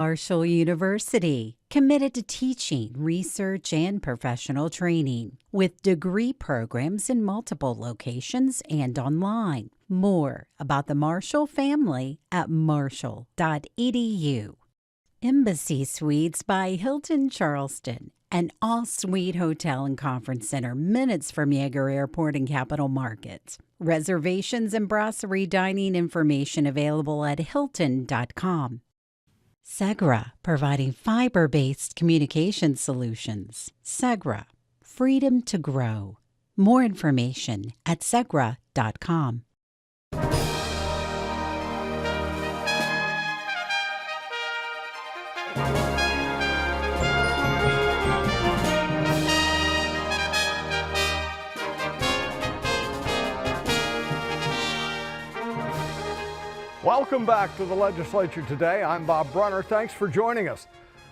Marshall University, committed to teaching, research, and professional training, with degree programs in multiple locations and online. More about the Marshall family at marshall.edu. Embassy Suites by Hilton Charleston, an all-suite hotel and conference center minutes from Yeager Airport and Capital Market. Reservations and brasserie dining information available at hilton.com. Segra, providing fiber-based communication solutions. Segra, freedom to grow. More information at segra.com. Welcome back to the Legislature today. I'm Bob Brunner. Thanks for joining us.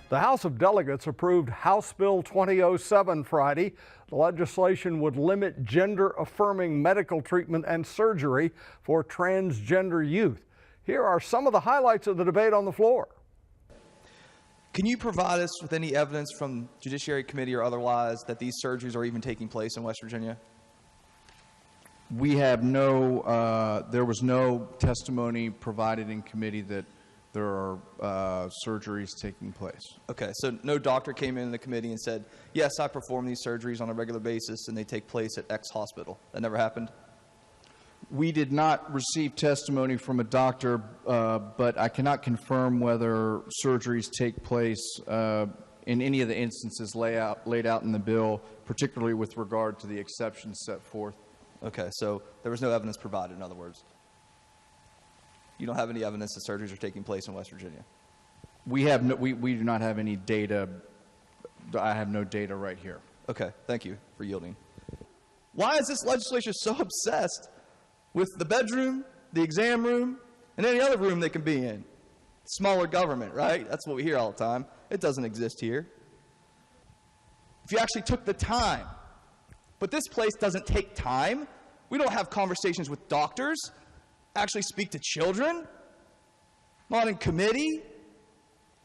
The House of Delegates approved House Bill 2007 Friday. The legislation would limit gender-affirming medical treatment and surgery for transgender youth. Here are some of the highlights of the debate on the floor. Can you provide us with any evidence from Judiciary Committee or otherwise that these surgeries are even taking place in West Virginia? We have no, there was no testimony provided in committee that there are surgeries taking place. Okay, so no doctor came in the committee and said, yes, I perform these surgeries on a regular basis and they take place at X hospital. That never happened? We did not receive testimony from a doctor, but I cannot confirm whether surgeries take place in any of the instances laid out in the bill, particularly with regard to the exceptions set forth. Okay, so there was no evidence provided, in other words. You don't have any evidence that surgeries are taking place in West Virginia? We have no, we do not have any data. I have no data right here. Okay, thank you for yielding. Why is this legislature so obsessed with the bedroom, the exam room, and any other room they can be in? Smaller government, right? That's what we hear all the time. It doesn't exist here. If you actually took the time, but this place doesn't take time. We don't have conversations with doctors, actually speak to children, not in committee,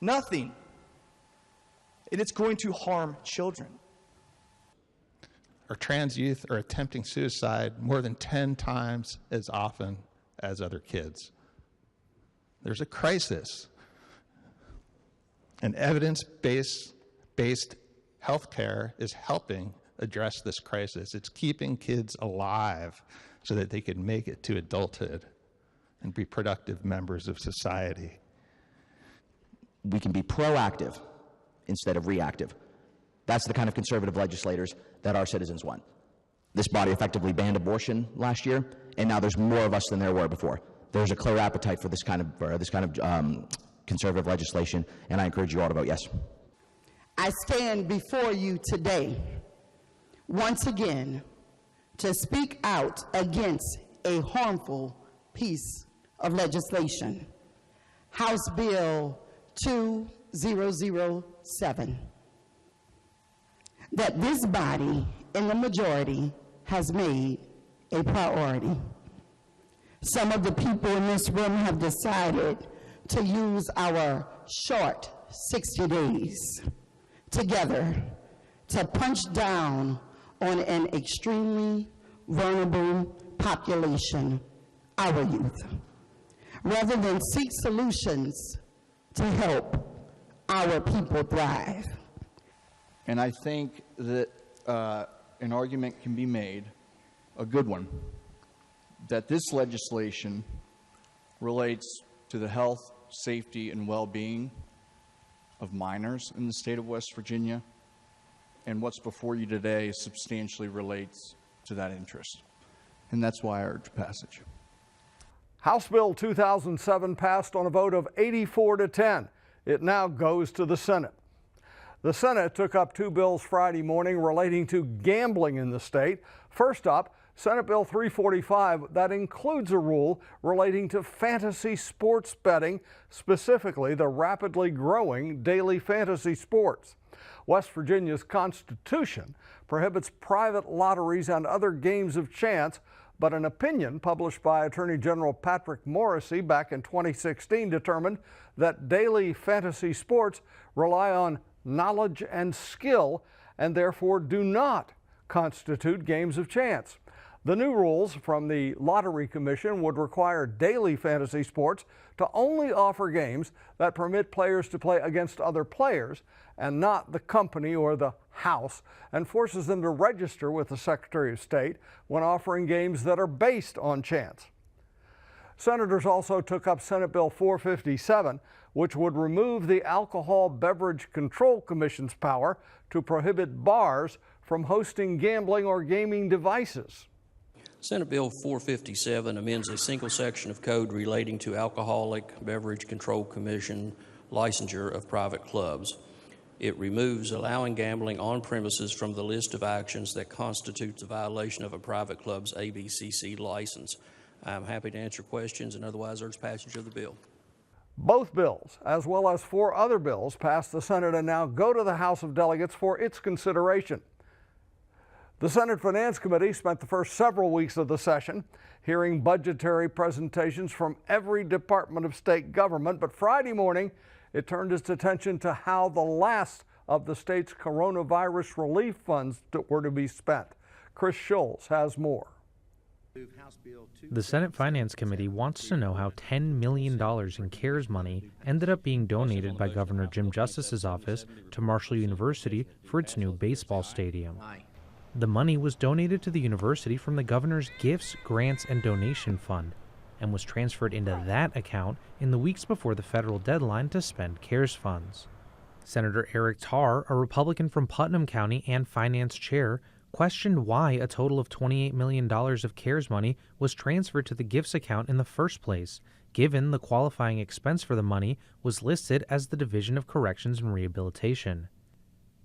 nothing. And it's going to harm children. Our trans youth are attempting suicide more than 10 times as often as other kids. There's a crisis. And evidence-based healthcare is helping address this crisis. It's keeping kids alive so that they can make it to adulthood and be productive members of society. We can be proactive instead of reactive. That's the kind of conservative legislators that our citizens want. This body effectively banned abortion last year, and now there's more of us than there were before. There's a clear appetite for this kind of conservative legislation, and I encourage you all to vote yes. I stand before you today once again to speak out against a harmful piece of legislation, House Bill 2007, that this body in the majority has made a priority. Some of the people in this room have decided to use our short 60 days together to punch down on an extremely vulnerable population, our youth, rather than seek solutions to help our people thrive. And I think that an argument can be made, a good one, that this legislation relates to the health, safety, and well-being of minors in the state of West Virginia, and what's before you today substantially relates to that interest. And that's why I urge passage. House Bill 2007 passed on a vote of 84 to 10. It now goes to the Senate. The Senate took up two bills Friday morning relating to gambling in the state. First up, Senate Bill 345 that includes a rule relating to fantasy sports betting, specifically the rapidly growing daily fantasy sports. West Virginia's Constitution prohibits private lotteries and other games of chance, but an opinion published by Attorney General Patrick Morrisey back in 2016 determined that daily fantasy sports rely on knowledge and skill and therefore do not constitute games of chance. The new rules from the Lottery Commission would require daily fantasy sports to only offer games that permit players to play against other players and not the company or the house, and forces them to register with the Secretary of State when offering games that are based on chance. Senators also took up Senate Bill 457, which would remove the Alcohol Beverage Control Commission's power to prohibit bars from hosting gambling or gaming devices. Senate Bill 457 amends a single section of code relating to Alcoholic Beverage Control Commission licensure of private clubs. It removes allowing gambling on premises from the list of actions that constitutes a violation of a private club's ABCC license. I'm happy to answer questions and otherwise urge passage of the bill. Both bills, as well as 4 other bills, passed the Senate and now go to the House of Delegates for its consideration. The Senate Finance Committee spent the first several weeks of the session hearing budgetary presentations from every department of state government, but Friday morning it turned its attention to how the last of the state's coronavirus relief funds were to be spent. Chris Schultz has more. The Senate Finance Committee wants to know how $10 million in CARES money ended up being donated by Governor Jim Justice's office to Marshall University for its new baseball stadium. The money was donated to the university from the governor's Gifts, Grants, and Donation Fund and was transferred into that account in the weeks before the federal deadline to spend CARES funds. Senator Eric Tarr, a Republican from Putnam County and finance chair, questioned why a total of $28 million of CARES money was transferred to the Gifts account in the first place, given the qualifying expense for the money was listed as the Division of Corrections and Rehabilitation.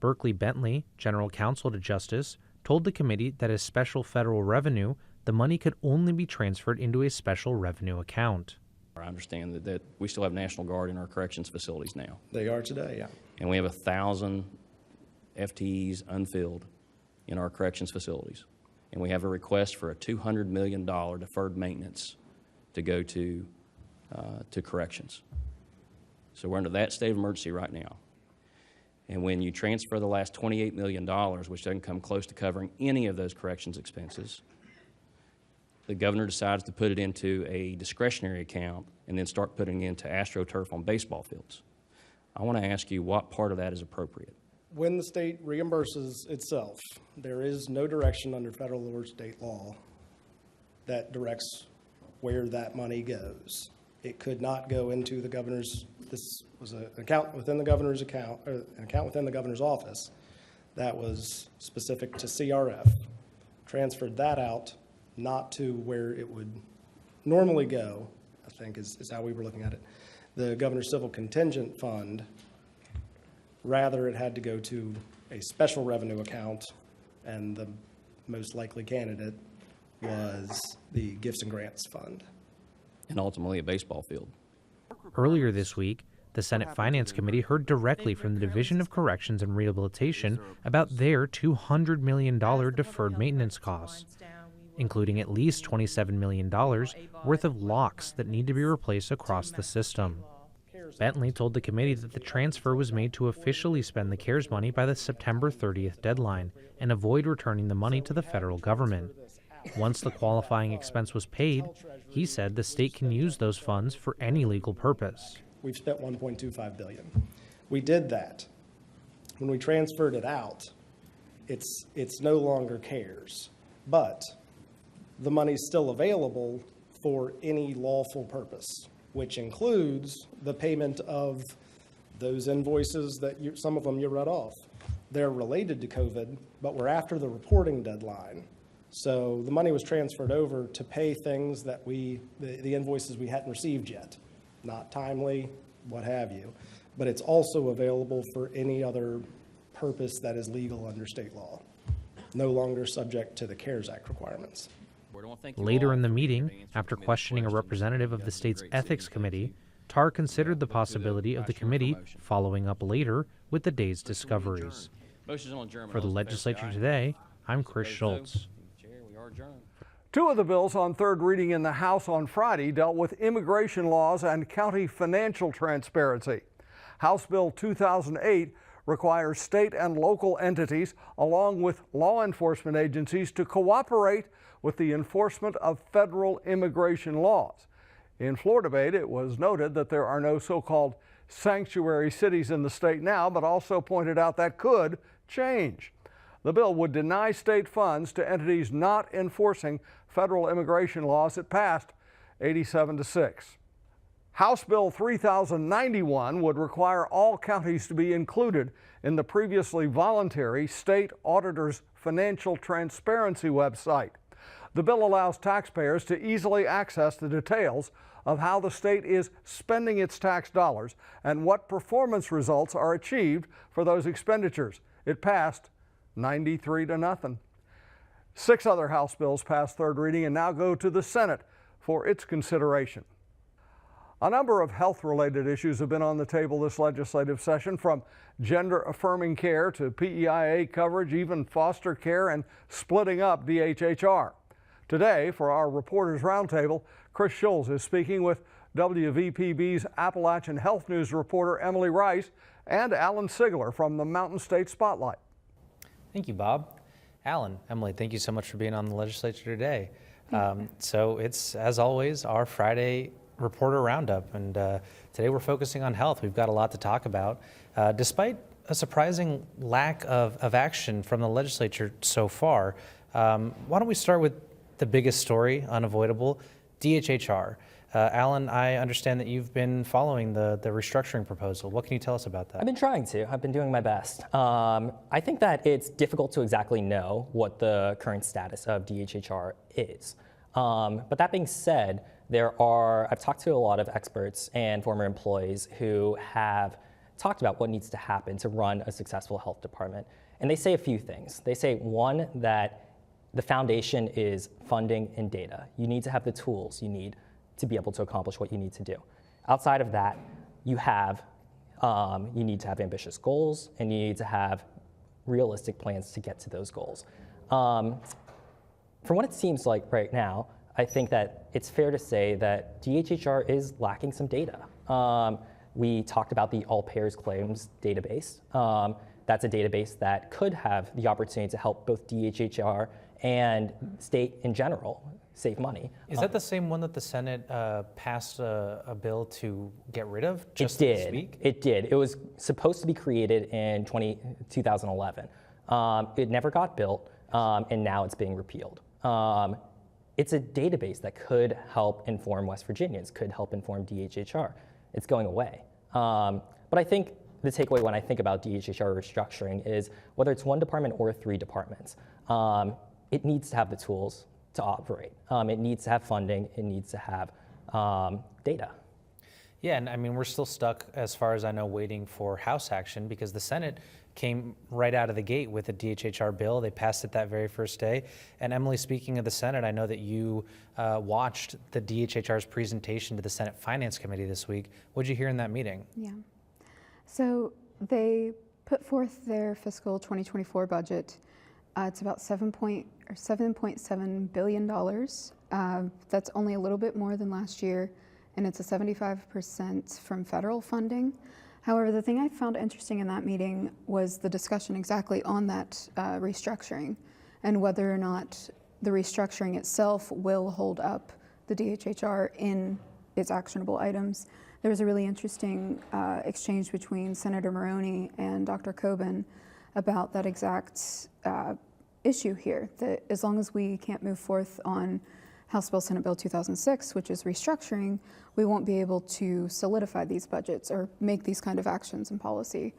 Berkeley Bentley, general counsel to Justice, told the committee that as special federal revenue, the money could only be transferred into a special revenue account. I understand that we still have National Guard in our corrections facilities now. They are today, yeah. And we have 1,000 FTEs unfilled in our corrections facilities. And we have a request for a $200 million deferred maintenance to go to corrections. So we're under that state of emergency right now. And when you transfer the last $28 million, which doesn't come close to covering any of those corrections expenses, the governor decides to put it into a discretionary account and then start putting it into AstroTurf on baseball fields. I want to ask you what part of that is appropriate. When the state reimburses itself, there is no direction under federal or state law that directs where that money goes. It could not go into the governor's, this was an account within the governor's account, or an account within the governor's office that was specific to CRF, transferred that out, not to where it would normally go, I think is how we were looking at it. The governor's civil contingent fund, rather it had to go to a special revenue account, and the most likely candidate was the Gifts and Grants Fund. And ultimately a baseball field. Earlier this week, the Senate Finance Committee heard directly from the Division of Corrections and Rehabilitation about their $200 million deferred maintenance costs, including at least $27 million worth of locks that need to be replaced across the system. Bentley told the committee that the transfer was made to officially spend the CARES money by the September 30th deadline and avoid returning the money to the federal government. Once the qualifying expense was paid, he said the state can use those funds for any legal purpose. We've spent $1.25 billion. We did that. When we transferred it out, it's no longer CARES, but the money's still available for any lawful purpose, which includes the payment of those invoices that some of them you read off. They're related to COVID, but we're after the reporting deadline. So the money was transferred over to pay things that the invoices we hadn't received yet, not timely, what have you. But it's also available for any other purpose that is legal under state law, no longer subject to the CARES Act requirements. Later in the meeting, after questioning a representative of the state's ethics committee, Tarr considered the possibility of the committee following up later with the day's discoveries. For the Legislature Today, I'm Chris Schultz. Two of the bills on third reading in the House on Friday dealt with immigration laws and county financial transparency. House Bill 2008 requires state and local entities, along with law enforcement agencies, to cooperate with the enforcement of federal immigration laws. In floor debate, it was noted that there are no so-called sanctuary cities in the state now, but also pointed out that could change. The bill would deny state funds to entities not enforcing federal immigration laws. It passed 87-6. House Bill 3091 would require all counties to be included in the previously voluntary state auditor's financial transparency website. The bill allows taxpayers to easily access the details of how the state is spending its tax dollars and what performance results are achieved for those expenditures. It passed 93-0. 6 other House bills passed third reading and now go to the Senate for its consideration. A number of health-related issues have been on the table this legislative session, from gender-affirming care to PEIA coverage, even foster care and splitting up DHHR. Today, for our Reporters Roundtable, Chris Schulz is speaking with WVPB's Appalachian Health News reporter Emily Rice and Alan Sigler from the Mountain State Spotlight. Thank you, Bob. Alan, Emily, thank you so much for being on the legislature today. So it's, as always, our Friday Reporter Roundup, and today we're focusing on health. We've got a lot to talk about. Despite a surprising lack of action from the legislature so far, why don't we start with the biggest story, unavoidable, DHHR. Alan, I understand that you've been following the restructuring proposal. What can you tell us about that? I've been trying to. I've been doing my best. I think that it's difficult to exactly know what the current status of DHHR is. But that being said, I've talked to a lot of experts and former employees who have talked about what needs to happen to run a successful health department. And they say a few things. They say, one, that the foundation is funding and data. You need to have the tools you need to be able to accomplish what you need to do. Outside of that, you need to have ambitious goals, and you need to have realistic plans to get to those goals. From what it seems like right now, I think that it's fair to say that DHHR is lacking some data. We talked about the All Payers Claims database. That's a database that could have the opportunity to help both DHHR and state in general save money. Is that the same one that the Senate passed a bill to get rid of just this week? It did. It was supposed to be created in 2011. It never got built, and now it's being repealed. It's a database that could help inform West Virginians, could help inform DHHR. It's going away. But I think the takeaway when I think about DHHR restructuring is whether it's one department or 3 departments, it needs to have the tools to operate. It needs to have funding. It needs to have data. Yeah, and I mean, we're still stuck, as far as I know, waiting for House action, because the Senate came right out of the gate with a DHHR bill. They passed it that very first day. And Emily, speaking of the Senate, I know that you watched the DHHR's presentation to the Senate Finance Committee this week. What did you hear in that meeting? Yeah. So they put forth their fiscal 2024 budget. It's about $7.7 billion. That's only a little bit more than last year, and it's a 75% from federal funding. However, the thing I found interesting in that meeting was the discussion exactly on that restructuring and whether or not the restructuring itself will hold up the DHHR in its actionable items. There was a really interesting exchange between Senator Maroney and Dr. Coben about that exact issue here, that as long as we can't move forth on House Bill Senate Bill 2006, which is restructuring, we won't be able to solidify these budgets or make these kind of actions and policy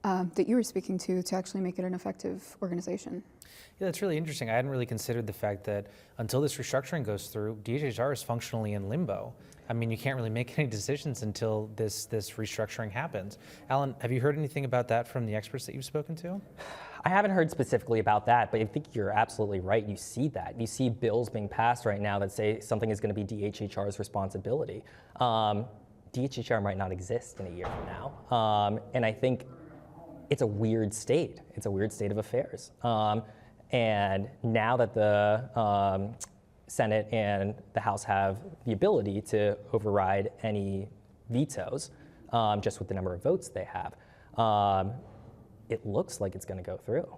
that you were speaking to actually make it an effective organization. Yeah, that's really interesting. I hadn't really considered the fact that until this restructuring goes through, DHHR is functionally in limbo. I mean, you can't really make any decisions until this restructuring happens. Alan, have you heard anything about that from the experts that you've spoken to? I haven't heard specifically about that, but I think you're absolutely right. You see that. You see bills being passed right now that say something is going to be DHHR's responsibility. DHHR might not exist in a year from now. And I think it's a weird state. It's a weird state of affairs. And now that the Senate and the House have the ability to override any vetoes just with the number of votes they have. It looks like it's going to go through.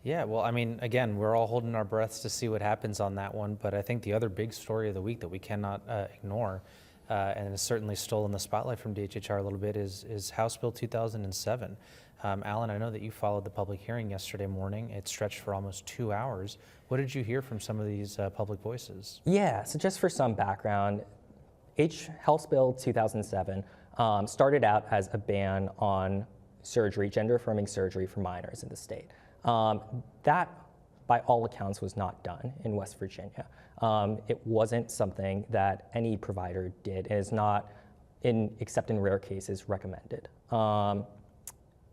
Yeah, well, I mean, again, we're all holding our breaths to see what happens on that one, but I think the other big story of the week that we cannot ignore, and is certainly stolen the spotlight from DHHR a little bit, is House Bill 2007. Alan, I know that you followed the public hearing yesterday morning. It stretched for almost 2 hours. What did you hear from some of these public voices? Yeah, so just for some background, House Bill 2007 started out as a ban on surgery, gender-affirming surgery for minors in the state. That, by all accounts, was not done in West Virginia. It wasn't something that any provider did, and is not, except in rare cases, recommended.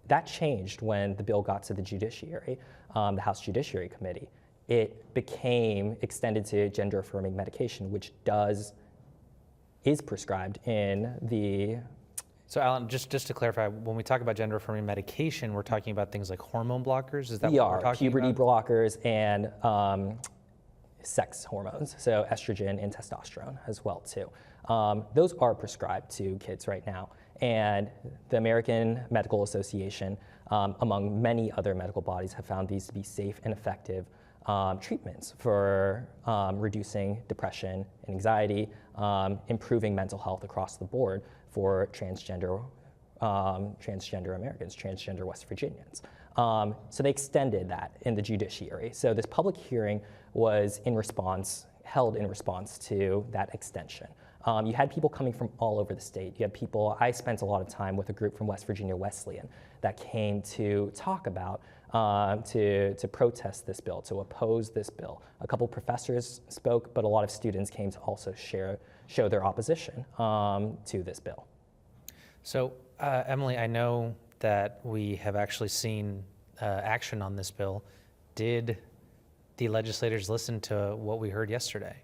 That changed when the bill got to the judiciary, the House Judiciary Committee. It became extended to gender-affirming medication, which is prescribed in the. So Alan, just to clarify, when we talk about gender-affirming medication, we're talking about things like hormone blockers? Is that what we're talking puberty about? blockers and sex hormones, so estrogen and testosterone as well too. Those are prescribed to kids right now. And the American Medical Association, among many other medical bodies, have found these to be safe and effective treatments for reducing depression and anxiety, improving mental health across the board for transgender Americans, transgender West Virginians. So they extended that in the judiciary. So this public hearing was held in response to that extension. You had people coming from all over the state. You had people, I spent a lot of time with a group from West Virginia Wesleyan that came to talk about, to protest this bill, to oppose this bill. A couple professors spoke, but a lot of students came to also show their opposition to this bill. So, Emily, I know that we have actually seen action on this bill. Did the legislators listen to what we heard yesterday?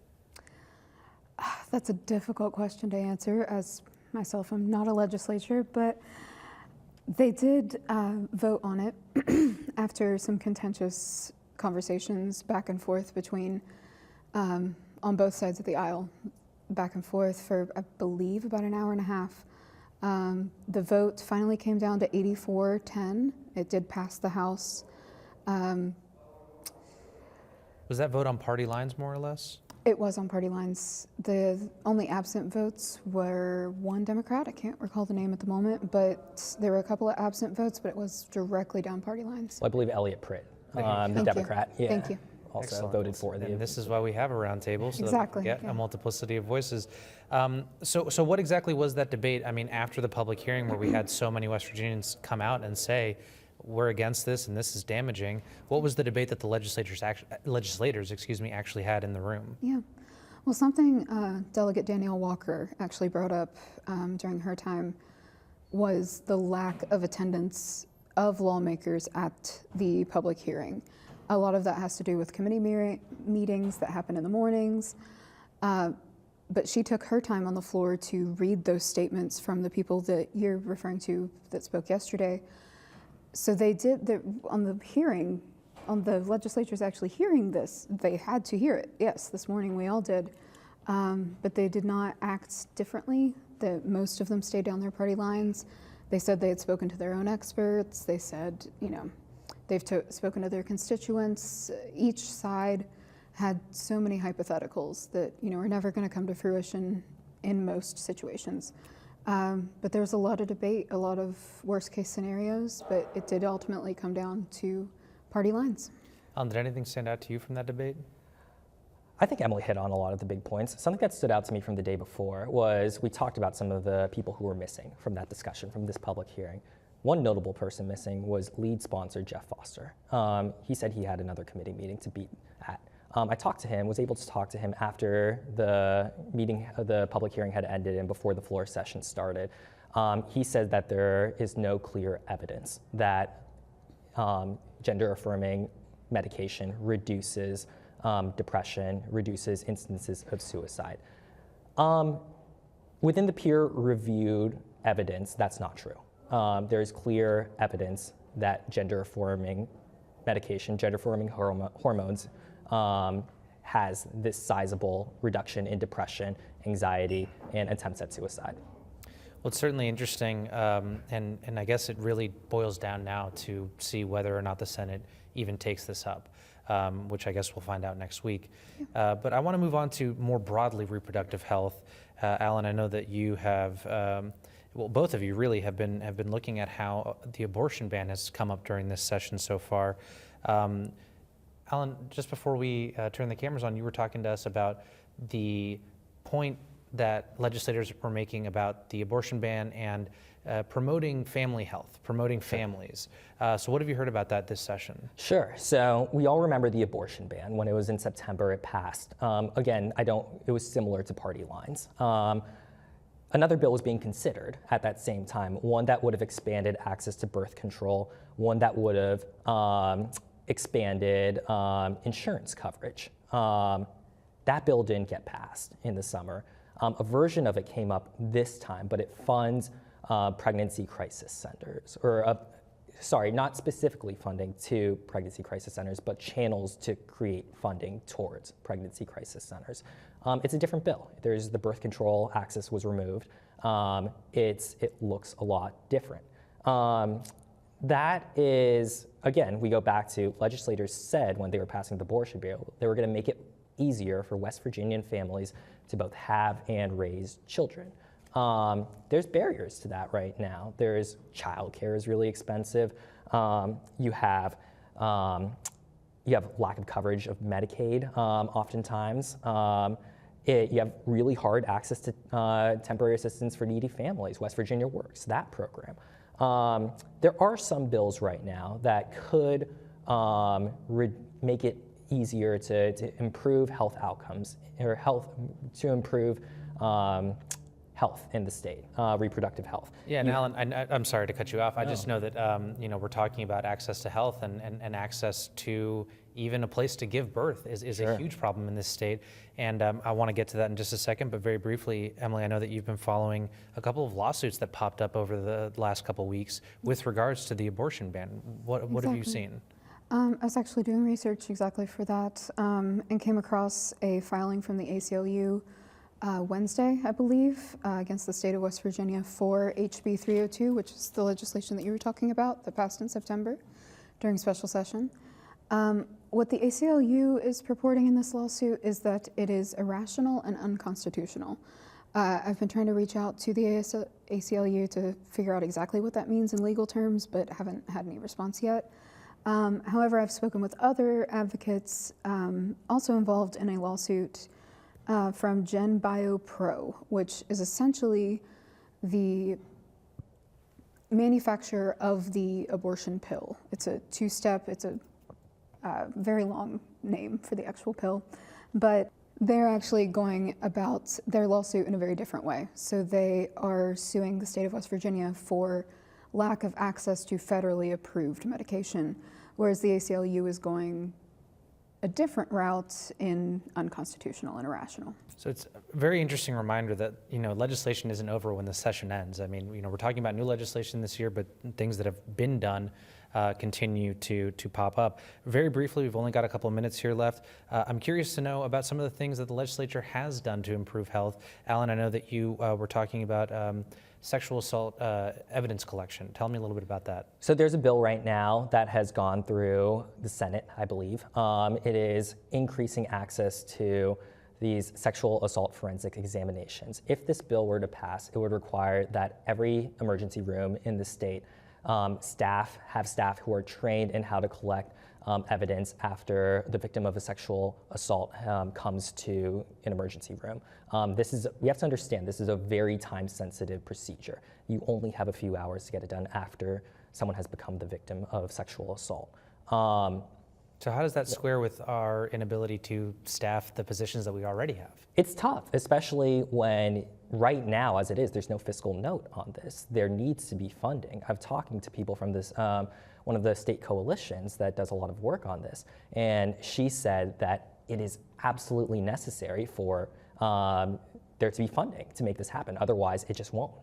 That's a difficult question to answer, as myself, I'm not a legislator, but they did vote on it after some contentious conversations back and forth between, on both sides of the aisle, back and forth for, I believe, about an hour and a half. The vote finally came down to 84-10. It did pass the House. Was that vote on party lines, more or less? It was on party lines. The only absent votes were one Democrat. I can't recall the name at the moment, but there were a couple of absent votes, but it was directly down party lines. Well, I believe Elliot Pritt, the Thank Democrat, you. Thank you. Also Excellent. voted for the. And this is why we have a roundtable, so Exactly, that we get yeah. a multiplicity of voices. So what exactly was that debate? I mean, after the public hearing where we had so many West Virginians come out and say, we're against this and this is damaging, what was the debate that the legislators actually had in the room? Yeah. Well, something Delegate Danielle Walker actually brought up during her time was the lack of attendance of lawmakers at the public hearing. A lot of that has to do with committee meetings that happen in the mornings. But she took her time on the floor to read those statements from the people that you're referring to that spoke yesterday. So they did, on the hearing, on the legislators actually hearing this, they had to hear it. Yes, this morning we all did. But they did not act differently. Most of them stayed down their party lines. They said they had spoken to their own experts. They said, they've spoken to their constituents. Each side had so many hypotheticals that, are never going to come to fruition in most situations. But there was a lot of debate, a lot of worst case scenarios, but it did ultimately come down to party lines. Did anything stand out to you from that debate? I think Emily hit on a lot of the big points. Something that stood out to me from the day before was we talked about some of the people who were missing from that discussion, from this public hearing. One notable person missing was lead sponsor Jeff Foster. He said he had another committee meeting to be at. I was able to talk to him after the meeting, the public hearing had ended and before the floor session started. He said that there is no clear evidence that gender-affirming medication reduces depression, reduces instances of suicide. Within the peer-reviewed evidence, that's not true. There is clear evidence that gender-affirming medication, gender-affirming hormones has this sizable reduction in depression, anxiety, and attempts at suicide. Well, it's certainly interesting, and I guess it really boils down now to see whether or not the Senate even takes this up, which I guess we'll find out next week. But I want to move on to more broadly reproductive health. Alan, I know that you have, well, both of you really have been looking at how the abortion ban has come up during this session so far. Alan, just before we turn the cameras on, you were talking to us about the point that legislators were making about the abortion ban and promoting family health, promoting families. So what have you heard about that this session? Sure. So we all remember the abortion ban. When it was in September, it passed. Again, it was similar to party lines. Another bill was being considered at that same time, one that would have expanded access to birth control, one that would have expanded insurance coverage. That bill didn't get passed in the summer. A version of it came up this time, but it funds pregnancy crisis centers, or sorry, not specifically funding to pregnancy crisis centers, but channels to create funding towards pregnancy crisis centers. It's a different bill. There's the birth control access was removed. It looks a lot different. That is, again, we go back to legislators said when they were passing the abortion bill, they were going to make it easier for West Virginian families to both have and raise children. There's barriers to that right now. There's childcare is really expensive. You have lack of coverage of Medicaid oftentimes. You have really hard access to temporary assistance for needy families. West Virginia Works, that program. There are some bills right now that could make it easier to improve health outcomes, or to improve health in the state, reproductive health. Yeah, and Alan, I'm sorry to cut you off. I just know that we're talking about access to health and access to even a place to give birth is Sure. a huge problem in this state. And I want to get to that in just a second, but very briefly, Emily, I know that you've been following a couple of lawsuits that popped up over the last couple of weeks with regards to the abortion ban. What have you seen? I was actually doing research exactly for that and came across a filing from the ACLU Wednesday, I believe, against the state of West Virginia for HB 302, which is the legislation that you were talking about that passed in September during special session. What the ACLU is purporting in this lawsuit is that it is irrational and unconstitutional. I've been trying to reach out to the ACLU to figure out exactly what that means in legal terms, but haven't had any response yet. However, I've spoken with other advocates also involved in a lawsuit from Gen Bio Pro, which is essentially the manufacturer of the abortion pill. It's a two-step, it's a very long name for the actual pill, but they're actually going about their lawsuit in a very different way. So they are suing the state of West Virginia for lack of access to federally approved medication, whereas the ACLU is going a different route in unconstitutional and irrational. So it's a very interesting reminder that, legislation isn't over when the session ends. I mean, we're talking about new legislation this year, but things that have been done continue to pop up. Very briefly, we've only got a couple of minutes here left. I'm curious to know about some of the things that the legislature has done to improve health. Alan, I know that you were talking about sexual assault evidence collection. Tell me a little bit about that. So there's a bill right now that has gone through the Senate, I believe. It is increasing access to these sexual assault forensic examinations. If this bill were to pass, it would require that every emergency room in the state have staff who are trained in how to collect evidence after the victim of a sexual assault comes to an emergency room. We have to understand, this is a very time-sensitive procedure. You only have a few hours to get it done after someone has become the victim of sexual assault. So how does that square with our inability to staff the positions that we already have? It's tough, especially when right now, as it is, there's no fiscal note on this. There needs to be funding. I'm talking to people from this, one of the state coalitions that does a lot of work on this, and she said that it is absolutely necessary for there to be funding to make this happen. Otherwise, it just won't.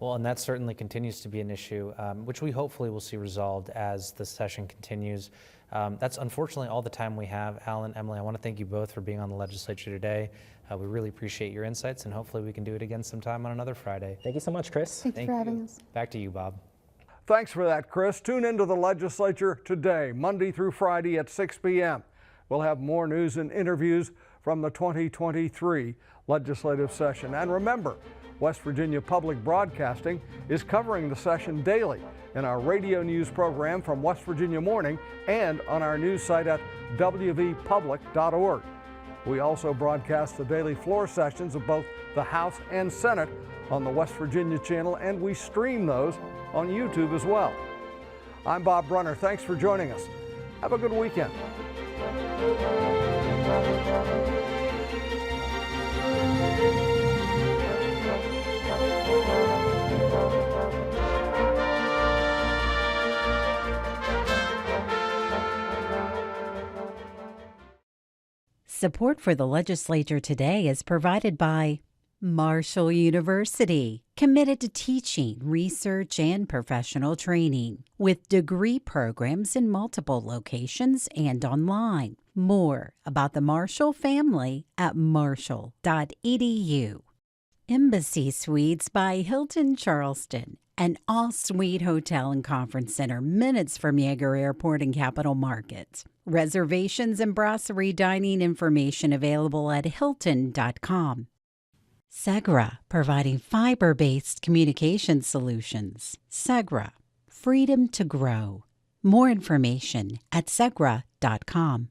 Well, and that certainly continues to be an issue, which we hopefully will see resolved as the session continues. That's unfortunately all the time we have. Alan, Emily, I want to thank you both for being on the legislature today. We really appreciate your insights, and hopefully we can do it again sometime on another Friday. Thank you so much, Chris. Thank you for having us. Back to you, Bob. Thanks for that, Chris. Tune into the legislature today, Monday through Friday at 6 p.m. We'll have more news and interviews from the 2023 legislative session. And remember, West Virginia Public Broadcasting is covering the session daily in our radio news program from West Virginia Morning and on our news site at wvpublic.org. We also broadcast the daily floor sessions of both the House and Senate on the West Virginia channel, and we stream those on YouTube as well. I'm Bob Brunner. Thanks for joining us. Have a good weekend. Support for the legislature today is provided by Marshall University, committed to teaching, research, and professional training, with degree programs in multiple locations and online. More about the Marshall family at marshall.edu. Embassy Suites by Hilton Charleston, an all-suite hotel and conference center minutes from Yeager Airport and Capital Market. Reservations and brasserie dining information available at hilton.com. Segra, providing fiber-based communication solutions. Segra, freedom to grow. More information at segra.com.